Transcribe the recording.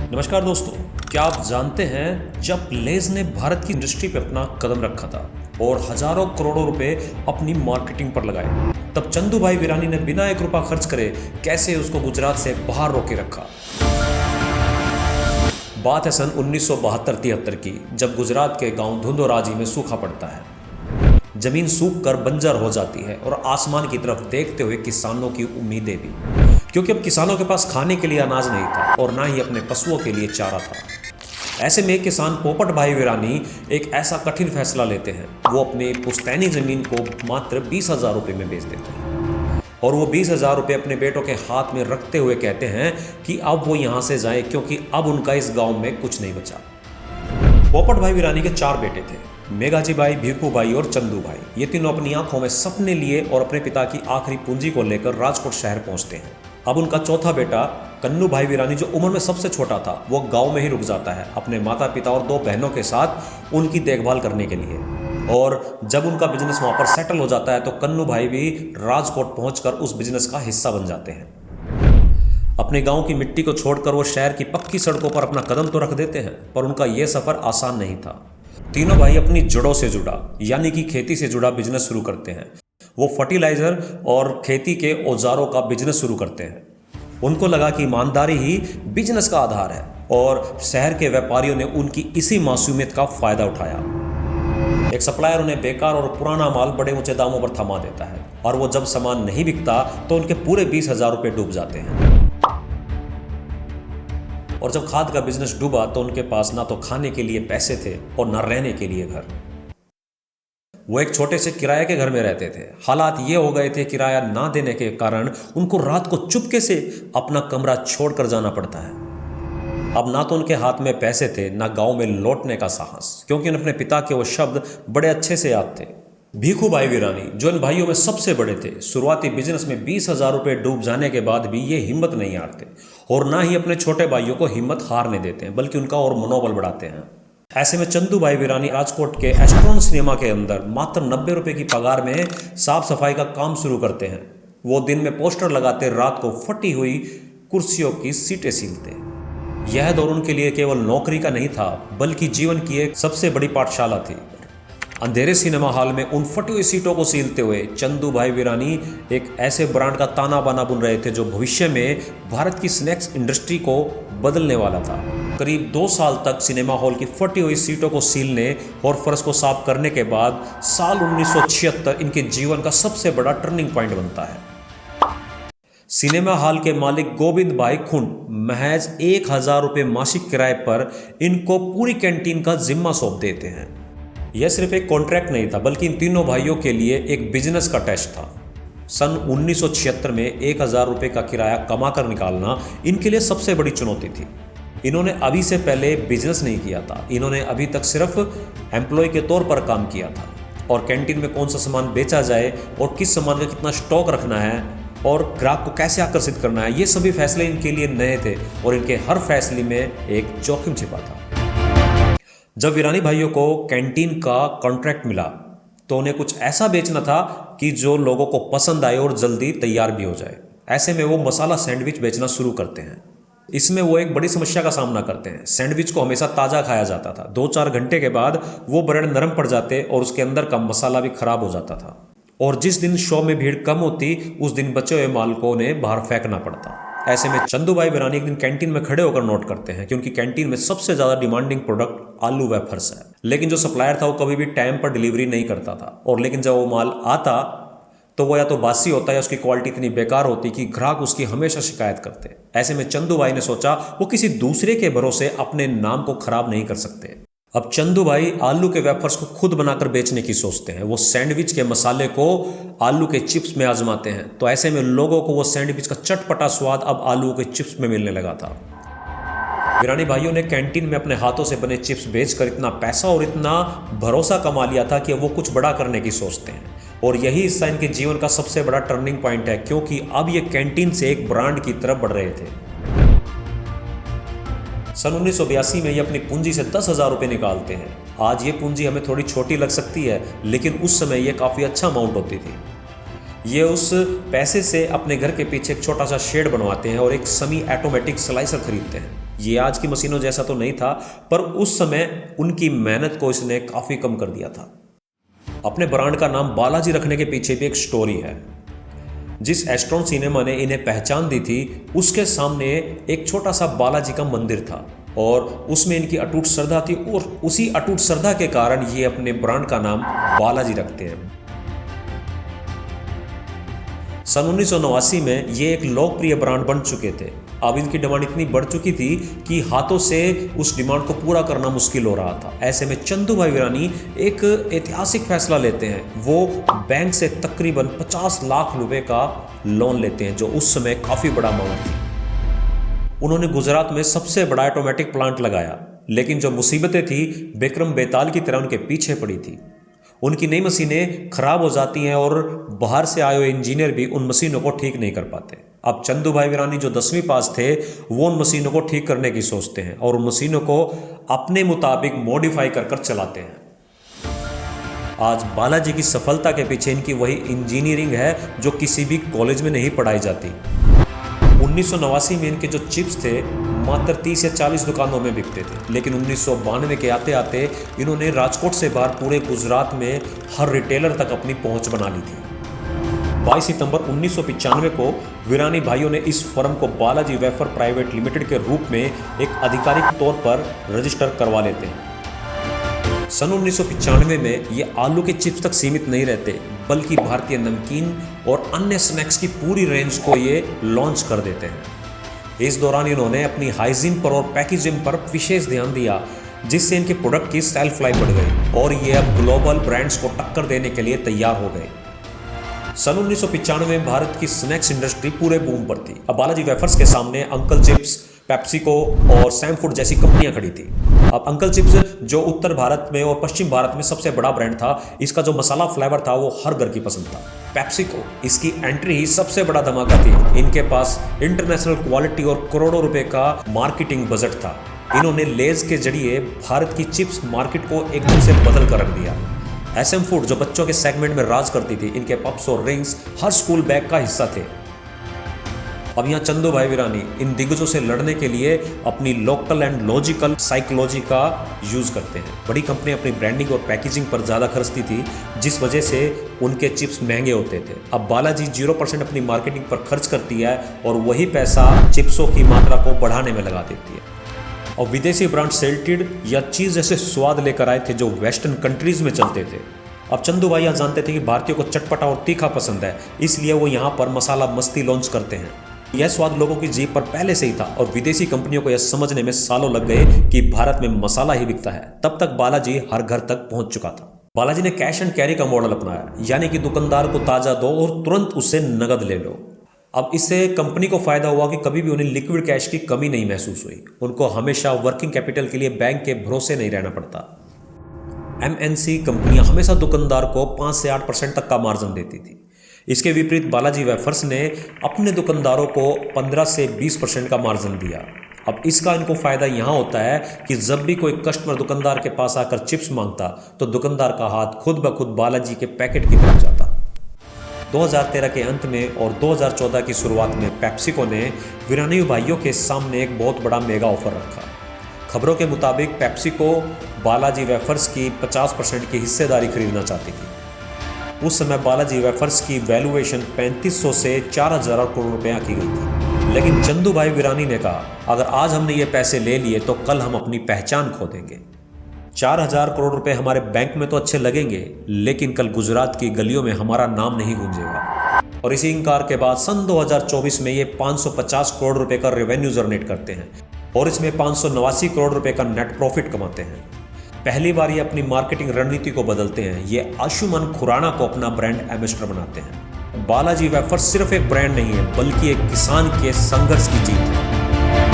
नमस्कार दोस्तों, क्या आप जानते हैं जब लेज ने भारत की इंडस्ट्री पे अपना कदम रखा था और हजारों करोड़ों रुपए अपनी मार्केटिंग पर लगाए, तब चंदू भाई वीरानी ने बिना एक रुपया खर्च करे कैसे उसको गुजरात से बाहर रोके रखा। बात है सन 1972-73 की, जब गुजरात के गांव धुंधोराजी में सूखा पड़ता है। जमीन सूख कर बंजर हो जाती है और आसमान की तरफ देखते हुए किसानों की उम्मीदें भी, क्योंकि अब किसानों के पास खाने के लिए अनाज नहीं था और ना ही अपने पशुओं के लिए चारा था। ऐसे में किसान पोपट भाई वीरानी एक ऐसा कठिन फैसला लेते हैं। वो अपनी पुश्तैनी जमीन को मात्र 20,000 रुपये में बेच देते हैं और वो 20,000 रुपये अपने बेटों के हाथ में रखते हुए कहते हैं कि अब वो यहाँ से जाएं, क्योंकि अब उनका इस गाँव में कुछ नहीं बचा। पोपट भाई वीरानी के 4 बेटे थे, मेघाजी भाई, भीखू भाई और चंदू भाई। ये तीनों अपनी आंखों में सपने लिए और अपने पिता की आखिरी पूंजी को लेकर राजकोट शहर पहुंचते हैं। अब उनका चौथा बेटा कन्नू भाई वीरानी, जो उम्र में सबसे छोटा था, वो गांव में ही रुक जाता है अपने माता पिता और 2 बहनों के साथ उनकी देखभाल करने के लिए। और जब उनका बिजनेस वहां पर सेटल हो जाता है तो कन्नू भाई भी राजकोट पहुंचकर उस बिजनेस का हिस्सा बन जाते हैं। अपने गांव की मिट्टी को छोड़कर वो शहर की पक्की सड़कों पर अपना कदम तो रख देते हैं, पर उनका यह सफर आसान नहीं था। तीनों भाई अपनी जड़ों से जुड़ा, यानी कि खेती से जुड़ा बिजनेस शुरू करते हैं। वो फर्टिलाइजर और खेती के औजारों का बिजनेस शुरू करते हैं। उनको लगा कि ईमानदारी ही बिजनेस का आधार है और शहर के व्यापारियों ने उनकी इसी मासूमियत का फायदा उठाया। एक सप्लायर उन्हें बेकार और पुराना माल बड़े ऊंचे दामों पर थमा देता है और वो जब सामान नहीं बिकता तो उनके पूरे 20,000 रुपये डूब जाते हैं। और जब खाद का बिजनेस डूबा तो उनके पास ना तो खाने के लिए पैसे थे और ना रहने के लिए घर। वो एक छोटे से किराए के घर में रहते थे। हालात ये हो गए थे, किराया ना देने के कारण उनको रात को चुपके से अपना कमरा छोड़कर जाना पड़ता है। अब ना तो उनके हाथ में पैसे थे, ना गांव में लौटने का साहस, क्योंकि अपने पिता के वो शब्द बड़े अच्छे से याद थे। भीखू भाई वीरानी, जो इन भाइयों में सबसे बड़े थे, शुरुआती बिजनेस में 20,000 रुपये डूब जाने के बाद भी ये हिम्मत नहीं हारते और ना ही अपने छोटे भाइयों को हिम्मत हारने देते हैं, बल्कि उनका और मनोबल बढ़ाते हैं। ऐसे में चंदू भाई वीरानी राजकोट के एस्ट्रॉन सिनेमा के अंदर मात्र 90 रुपये की पगार में साफ सफाई का काम शुरू करते हैं। वो दिन में पोस्टर लगाते, रात को फटी हुई कुर्सियों की सीटें सीलते। यह दौर उनके लिए केवल नौकरी का नहीं था, बल्कि जीवन की एक सबसे बड़ी पाठशाला थी। अंधेरे सिनेमा हॉल में उन फटी हुई सीटों को सीलते हुए चंदू भाई वीरानी एक ऐसे ब्रांड का ताना बाना बुन रहे थे जो भविष्य में भारत की स्नैक्स इंडस्ट्री को बदलने वाला था। करीब 2 साल तक सिनेमा हॉल की फटी हुई सीटों को सीलने और फर्श को साफ करने के बाद साल 1976 इनके जीवन का सबसे बड़ा टर्निंग पॉइंट बनता है। सिनेमा हॉल के मालिक गोविंद भाई खुंड महज 1,000 रुपये मासिक किराए पर इनको पूरी कैंटीन का जिम्मा सौंप देते हैं। यह सिर्फ एक कॉन्ट्रैक्ट नहीं था, बल्कि इन तीनों भाइयों के लिए एक बिजनेस का टेस्ट था। सन 1976 में 1,000 रुपये का किराया कमाकर निकालना इनके लिए सबसे बड़ी चुनौती थी। इन्होंने अभी से पहले बिजनेस नहीं किया था। इन्होंने अभी तक सिर्फ एम्प्लॉय के तौर पर काम किया था और कैंटीन में कौन सा सामान बेचा जाए और किस सामान का कितना स्टॉक रखना है और ग्राहक को कैसे आकर्षित करना है, ये सभी फैसले इनके लिए नए थे और इनके हर फैसले में एक जोखिम छिपा था। जब वीरानी भाइयों को कैंटीन का कॉन्ट्रैक्ट मिला तो उन्हें कुछ ऐसा बेचना था कि जो लोगों को पसंद आए और जल्दी तैयार भी हो जाए। ऐसे में वो मसाला सैंडविच बेचना शुरू करते हैं। इसमें वो एक बड़ी समस्या का सामना करते हैं। सैंडविच को हमेशा ताज़ा खाया जाता था। 2-4 घंटे के बाद वो ब्रेड नरम पड़ जाते और उसके अंदर का मसाला भी खराब हो जाता था। और जिस दिन शो में भीड़ कम होती, उस दिन बचे हुए माल को उन्हें बाहर फेंकना पड़ता। ऐसे में चंदू भाई वीरानी एक दिन कैंटीन में खड़े होकर नोट करते हैं कि उनकी कैंटीन में सबसे ज़्यादा डिमांडिंग प्रोडक्ट आलू वेफर्स है। लेकिन जो सप्लायर था वो कभी भी टाइम पर डिलीवरी नहीं करता था और लेकिन जब वो माल आता तो वो या तो बासी होता या उसकी क्वालिटी इतनी बेकार होती कि ग्राहक उसकी हमेशा शिकायत करते। ऐसे में चंदू भाई ने सोचा वो किसी दूसरे के भरोसे अपने नाम को खराब नहीं कर सकते। अब चंदू भाई आलू के वेफर्स को खुद बनाकर बेचने की सोचते हैं। वो सैंडविच के मसाले को आलू के चिप्स में आजमाते हैं, तो ऐसे में लोगों को वो सैंडविच का चटपटा स्वाद अब आलू के चिप्स में मिलने लगा था। वीरानी भाइयों ने कैंटीन में अपने हाथों से बने चिप्स बेचकर इतना पैसा और इतना भरोसा कमा लिया था कि वो कुछ बड़ा करने की सोचते हैं और यही हिस्सा इनके जीवन का सबसे बड़ा टर्निंग पॉइंट है, क्योंकि अब ये कैंटीन से एक ब्रांड की तरफ बढ़ रहे थे। सन 1982 में ये अपनी पूंजी से 10,000 रुपये निकालते हैं। आज ये पूंजी हमें थोड़ी छोटी लग सकती है, लेकिन उस समय ये काफ़ी अच्छा अमाउंट होती थी। ये उस पैसे से अपने घर के पीछे एक छोटा सा शेड बनवाते हैं और एक सेमी ऑटोमेटिक स्लाइसर खरीदते हैं। ये आज की मशीनों जैसा तो नहीं था, पर उस समय उनकी मेहनत को इसने काफ़ी कम कर दिया था। अपने ब्रांड का नाम बालाजी रखने के पीछे भी एक स्टोरी है। जिस एस्ट्रॉन सिनेमा ने इन्हें पहचान दी थी, उसके सामने एक छोटा सा बालाजी का मंदिर था और उसमें इनकी अटूट श्रद्धा थी और उसी अटूट श्रद्धा के कारण ये अपने ब्रांड का नाम बालाजी रखते हैं। सन 1989 में ये एक लोकप्रिय ब्रांड बन चुके थे। अब इनकी डिमांड इतनी बढ़ चुकी थी कि हाथों से उस डिमांड को पूरा करना मुश्किल हो रहा था। ऐसे में चंदू भाई वीरानी एक ऐतिहासिक फैसला लेते हैं। वो बैंक से तकरीबन 50 लाख रुपए का लोन लेते हैं, जो उस समय काफ़ी बड़ा अमाउंट थी। उन्होंने गुजरात में सबसे बड़ा ऑटोमेटिक प्लांट लगाया, लेकिन जो मुसीबतें थी विक्रम बेताल की तरह उनके पीछे पड़ी थी। उनकी नई मशीनें खराब हो जाती हैं और बाहर से आए हुए इंजीनियर भी उन मशीनों को ठीक नहीं कर पाते। अब चंदू भाई वीरानी जो 10वीं पास थे, वो उन मशीनों को ठीक करने की सोचते हैं और उन मशीनों को अपने मुताबिक मॉडिफाई कर चलाते हैं। आज बालाजी की सफलता के पीछे इनकी वही इंजीनियरिंग है जो किसी भी कॉलेज में नहीं पढ़ाई जाती। 1989 में इनके जो चिप्स थे मात्र 30 या 40 दुकानों में बिकते थे, लेकिन 1992 के आते आते इन्होंने राजकोट से बाहर पूरे गुजरात में हर रिटेलर तक अपनी पहुंच बना ली थी। 22 सितंबर 1995 को वीरानी भाइयों ने इस फर्म को बालाजी वेफर प्राइवेट लिमिटेड के रूप में एक आधिकारिक तौर पर रजिस्टर करवा लेते हैं। सन 1995 में ये आलू के चिप्स तक सीमित नहीं रहते, बल्कि भारतीय नमकीन और अन्य स्नैक्स की पूरी रेंज को ये लॉन्च कर देते हैं। इस दौरान इन्होंने अपनी हाइजीन पर और पैकेजिंग पर विशेष ध्यान दिया, जिससे इनके प्रोडक्ट की सेल्फ लाइफ बढ़ गई और ये अब ग्लोबल ब्रांड्स को टक्कर देने के लिए तैयार हो गए। सन 1995 में भारत की स्नैक्स इंडस्ट्री पूरे बूम पर थी। अब बालाजी वेफर्स के सामने अंकल चिप्स, पेप्सिको और सैम फूड जैसी कंपनियां खड़ी थी। अब अंकल चिप्स जो उत्तर भारत में और पश्चिम भारत में सबसे बड़ा ब्रांड था, इसका जो मसाला फ्लेवर था वो हर घर की पसंद था। पेप्सिको, इसकी एंट्री ही सबसे बड़ा धमाका थी। इनके पास इंटरनेशनल क्वालिटी और करोड़ों रुपए का मार्केटिंग बजट था। इन्होंने लेज के जरिए भारत की चिप्स मार्केट को एकदम से बदल कर रख दिया। एसएम फूड जो बच्चों के सेगमेंट में राज करती थी, इनके पप्स और रिंग्स हर स्कूल बैग का हिस्सा थे। अब यहाँ चंदू भाई वीरानी इन दिग्गजों से लड़ने के लिए अपनी लोकल एंड लॉजिकल साइकोलॉजी का यूज करते हैं। बड़ी कंपनी अपनी ब्रांडिंग और पैकेजिंग पर ज़्यादा खर्चती थी, जिस वजह से उनके चिप्स महंगे होते थे। अब बालाजी 0% अपनी मार्केटिंग पर खर्च करती है और वही पैसा चिप्सों की मात्रा को बढ़ाने में लगा देती है। और विदेशी ब्रांड सेल्टेड या चीज़ जैसे स्वाद लेकर आए थे जो वेस्टर्न कंट्रीज़ में चलते थे। अब चंदू भाई जानते थे कि भारतीयों को चटपटा और तीखा पसंद है, इसलिए वो यहाँ पर मसाला मस्ती लॉन्च करते हैं। यह स्वाद लोगों की जीभ पर पहले से ही था और विदेशी कंपनियों को यह समझने में सालों लग गए कि भारत में मसाला ही बिकता है। तब तक बालाजी हर घर तक पहुंच चुका था। बालाजी ने कैश एंड कैरी का मॉडल अपनाया, यानी कि दुकानदार को ताज़ा दो और तुरंत उससे नगद ले लो। अब इससे कंपनी को फायदा हुआ कि कभी भी उन्हें लिक्विड कैश की कमी नहीं महसूस हुई। उनको हमेशा वर्किंग कैपिटल के लिए बैंक के भरोसे नहीं रहना पड़ता। एमएनसी कंपनियां हमेशा दुकानदार को 5 से 8% तक का मार्जिन देती थी। इसके विपरीत बालाजी वेफर्स ने अपने दुकानदारों को 15 से 20% का मार्जिन दिया। अब इसका इनको फ़ायदा यहाँ होता है कि जब भी कोई कस्टमर दुकानदार के पास आकर चिप्स मांगता तो दुकानदार का हाथ खुद ब खुद बालाजी के पैकेट की तरफ जाता। 2013 के अंत में और 2014 की शुरुआत में पेप्सिको ने वीरानी भाइयों के सामने एक बहुत बड़ा मेगा ऑफर रखा। खबरों के मुताबिक पेप्सिको बालाजी वेफर्स की 50% की हिस्सेदारी खरीदना चाहती थी। उस समय बालाजी वेफर्स की वैल्यूएशन 3500 से 4000 करोड़ रुपया की गई थी। लेकिन चंदू भाई वीरानी ने कहा, अगर आज हमने ये पैसे ले लिए तो कल हम अपनी पहचान खो देंगे। 4000 करोड़ रुपए हमारे बैंक में तो अच्छे लगेंगे, लेकिन कल गुजरात की गलियों में हमारा नाम नहीं गूंजेगा। और इसी इंकार के बाद सन 2024 में ये 550 करोड़ रुपए का रेवेन्यू जनरेट करते हैं और इसमें 589 करोड़ रुपए का नेट प्रॉफिट कमाते हैं। पहली बार ये अपनी मार्केटिंग रणनीति को बदलते हैं। ये आयुष्मान खुराना को अपना ब्रांड एम्बेसडर बनाते हैं। बालाजी वेफर्स सिर्फ एक ब्रांड नहीं है, बल्कि एक किसान के संघर्ष की जीत है।